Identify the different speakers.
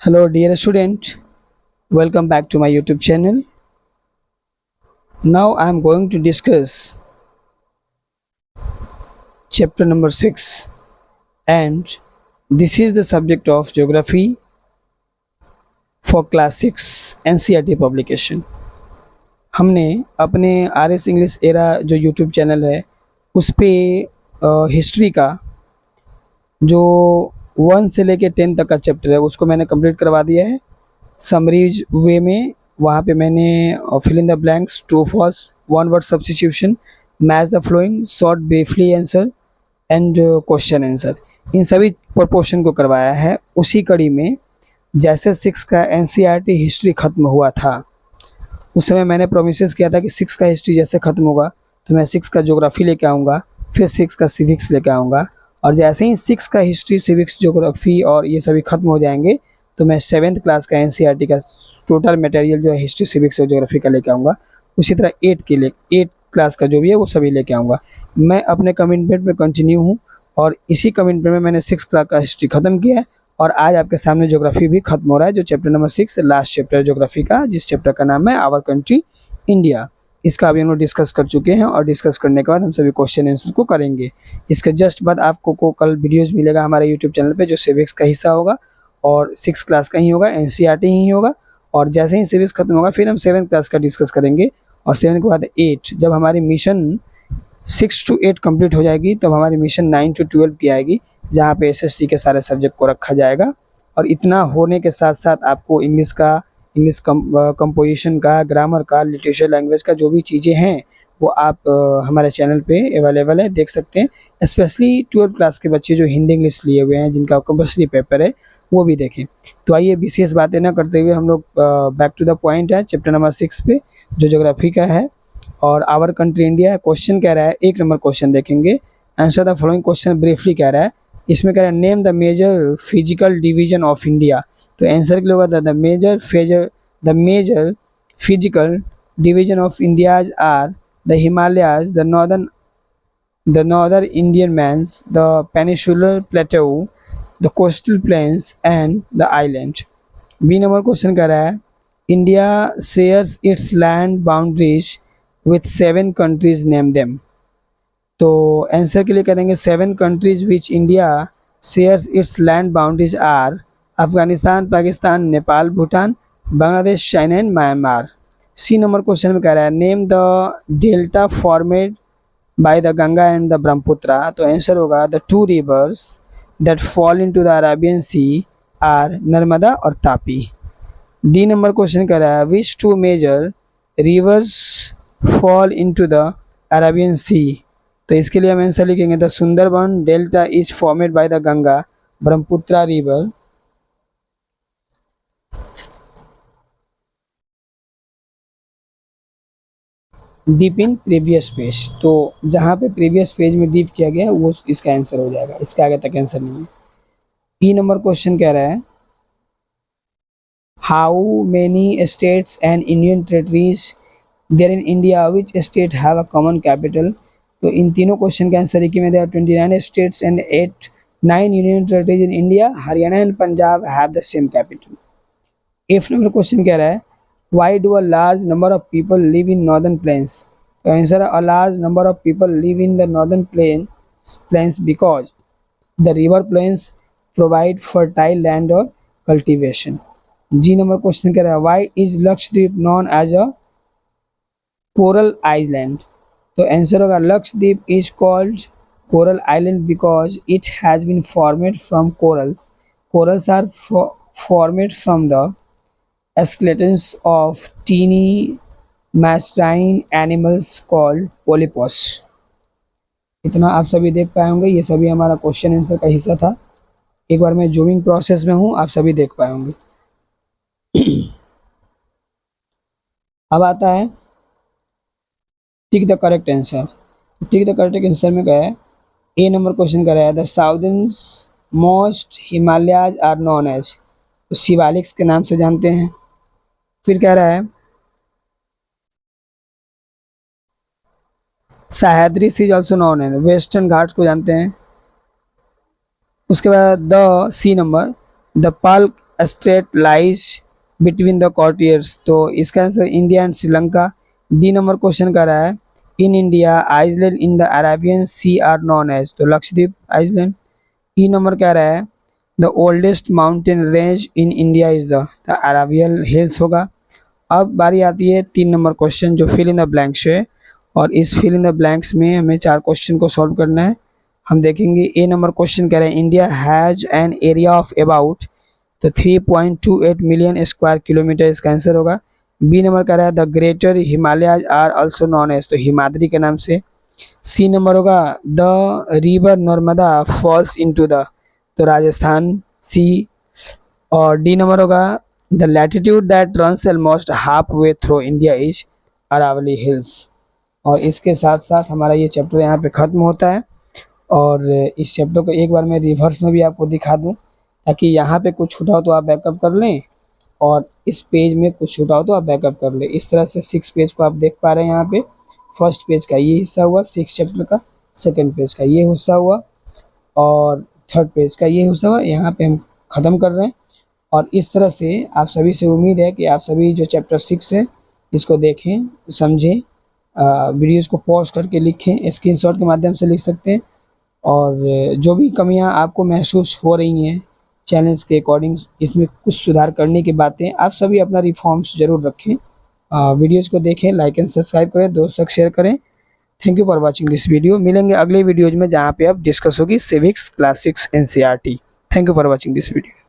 Speaker 1: Hello, dear student. Welcome back to my YouTube channel. Now I am going to discuss chapter number 6, and this is the subject of geography for class 6 NCERT publication. हमने अपने RS English era जो YouTube channel है उस पे history का जो 1 से लेके 10 तक का चैप्टर है उसको मैंने कंप्लीट करवा दिया है समरीज वे में। वहाँ पे मैंने fill in the blanks, true false, one word substitution, match the following, short briefly answer and question answer, इन सभी प्रोपोर्शन को करवाया है। उसी कड़ी में जैसे 6 का NCERT हिस्ट्री ख़त्म हुआ था उस समय मैंने प्रोमिस किया था कि 6 का हिस्ट्री जैसे ख़त्म होगा तो मैं 6 का ज्योग्राफी लेके आऊँगा, फिर 6 का सिविक्स लेके आऊँगा, और जैसे ही 6 का हिस्ट्री, सिविक्स, ज्योग्राफी और ये सभी ख़त्म हो जाएंगे तो मैं 7th क्लास का NCERT का टोटल मटेरियल जो है हिस्ट्री, सिविक्स और ज्योग्राफी का लेके आऊँगा। उसी तरह 8 क्लास का जो भी है वो सभी लेके आऊँगा। मैं अपने कमिटमेंट में कंटिन्यू हूँ और इसी कमिटमेंट में मैंने 6 क्लास का हिस्ट्री ख़त्म किया है और आज आपके सामने ज्योग्राफी भी खत्म हो रहा है, जो चैप्टर नंबर 6 लास्ट चैप्टर है ज्योग्राफी का, जिस चैप्टर का नाम है आवर कंट्री इंडिया। इसका अभी हम लोग डिस्कस कर चुके हैं और डिस्कस करने के बाद हम सभी क्वेश्चन आंसर को करेंगे। इसके जस्ट बाद आपको को कल वीडियोस मिलेगा हमारे यूट्यूब चैनल पे, जो सिविक्स का हिस्सा होगा और 6 क्लास का ही होगा, NCERT ही होगा। और जैसे ही सिविक्स खत्म होगा फिर हम 7th क्लास का डिस्कस करेंगे और 7 के बाद 8। जब हमारी मिशन 6 to 8 कंप्लीट हो जाएगी तब हमारी मिशन 9 to 12 की आएगी, जहाँ पे SST के सारे सब्जेक्ट को रखा जाएगा। और इतना होने के साथ साथ आपको इंग्लिश कंपोजिशन का, ग्रामर का, लिटरेचर लैंग्वेज का जो भी चीज़ें हैं वो आप हमारे चैनल पे अवेलेबल है, देख सकते हैं। स्पेशली 12th क्लास के बच्चे जो हिंदी इंग्लिश लिए हुए हैं, जिनका कंपल्सरी पेपर है, वो भी देखें। तो आइए विशेष बातें ना करते हुए हम लोग बैक टू द पॉइंट है चैप्टर नंबर 6 पे, जो ज्योग्राफी का है और आवर कंट्री इंडिया है। क्वेश्चन कह रहा है, 1 नंबर क्वेश्चन देखेंगे। Answer the following question briefly कह रहा है। इसमें कह रहा है name the major physical division of India. तो आंसर के लिए होगा the major physical division of India's are the Himalayas, the northern Indian mains, the peninsular प्लेटेऊ, the coastal plains and the island. B number question कह रहा है India shares its land boundaries with 7 countries, name them. तो answer के लिए करेंगे 7 countries which India shares its land boundaries are Afghanistan, Pakistan, Nepal, Bhutan, Bangladesh, China and Myanmar. C number question में कह रहा है name the delta formed by the Ganga and the Brahmaputra. तो answer होगा the 2 rivers that fall into the Arabian sea are Narmada और Tapi. D number question कह रहा है which 2 major rivers fall into the Arabian sea. तो इसके लिए हम आंसर लिखेंगे the Sundarban delta is formed by the Ganga Brahmaputra river. Deep in previous page, तो जहाँ पे प्रीवियस पेज में डीप किया गया है वो इसका आंसर हो जाएगा, इसके आगे तक आंसर नहीं है। ई नंबर क्वेश्चन कह रहा है how many states and Indian territories there in India, which state have a common capital. तो इन तीनों क्वेश्चन के आंसर लिखे में there 29 states and 9 union territories in India. Haryana and Punjab have the same capital. F number question कह रहा है why do a large number of people live in northern plains. तो आंसर है a large number of people live in the northern plains because the river plains provide fertile land और cultivation. G number question कह रहा है why is Lakshadweep known as a coral island. तो answer होगा Lakshadweep is called coral island because it has been formed from corals. Corals are formed from the skeletons of teeny marine animals called polypus। इतना आप सभी देख पाए होंगे, ये सभी हमारा क्वेश्चन आंसर का हिस्सा था। एक बार मैं जूमिंग प्रोसेस में हूँ, आप सभी देख पाए होंगे। अब आता है tick the correct answer. Tick the correct answer में क्या है, ए नंबर क्वेश्चन का है the southern most Himalayas are known as. तो शिवालिक्स के नाम से जानते हैं। फिर कह रहा है सह्याद्री इज ऑल्सो नोन है, वेस्टर्न घाट्स को जानते हैं। उसके बाद the C number the state lies between the courtiers, तो इसका आंसर India and Sri Lanka. D number question कर रहा है in India island in the Arabian sea are known as, तो लक्षद्वीप आइसलैंड। ई नंबर कह रहा है the oldest mountain range in India is the Arabian hills होगा। अब बारी आती है 3 नंबर क्वेश्चन जो फिल इन द ब्लैंक्स है, और इस फिल इन द ब्लैंक्स में हमें 4 क्वेश्चन को सॉल्व करना है। हम देखेंगे ए नंबर क्वेश्चन कह रहे हैं India has an area of about, तो 3.28 मिलियन स्क्वायर किलोमीटर इसका आंसर होगा। बी नंबर कह रहा है the greater Himalayas are also known as, तो हिमाद्री के नाम से। सी नंबर होगा the river Narmada falls into the, तो राजस्थान सी। और डी नंबर होगा the latitude that runs almost halfway through India is Aravalli hills. और इसके साथ साथ हमारा ये चैप्टर यहाँ पे ख़त्म होता है। और इस चैप्टर को एक बार मैं रिवर्स में भी आपको दिखा दूँ, ताकि यहाँ पे कुछ छूटा हो तो आप बैकअप कर लें, और इस पेज में कुछ छूटा हो तो आप बैकअप कर लें। इस तरह से 6 पेज को आप देख पा रहे हैं। यहाँ पे फर्स्ट पेज का ये हिस्सा हुआ 6 चैप्टर का, सेकंड पेज का ये हिस्सा हुआ, और थर्ड पेज का ये हिस्सा हुआ। यहाँ पे हम ख़त्म कर रहे हैं। और इस तरह से आप सभी से उम्मीद है कि आप सभी जो चैप्टर 6 है इसको देखें, समझें, वीडियोज़ को पॉज करके लिखें, स्क्रीनशॉट के माध्यम से लिख सकते हैं। और जो भी कमियां आपको महसूस हो रही हैं चैलेंज के अकॉर्डिंग, इसमें कुछ सुधार करने की बातें, आप सभी अपना रिफॉर्म्स ज़रूर रखें। वीडियोज़ को देखें, लाइक एंड सब्सक्राइब करें, दोस्त तक शेयर करें। Thank you for watching this video. मिलेंगे अगले वीडियोज़ में जहाँ पे अब डिस्कस होगी civics class 6 NCERT। Thank you for watching this video.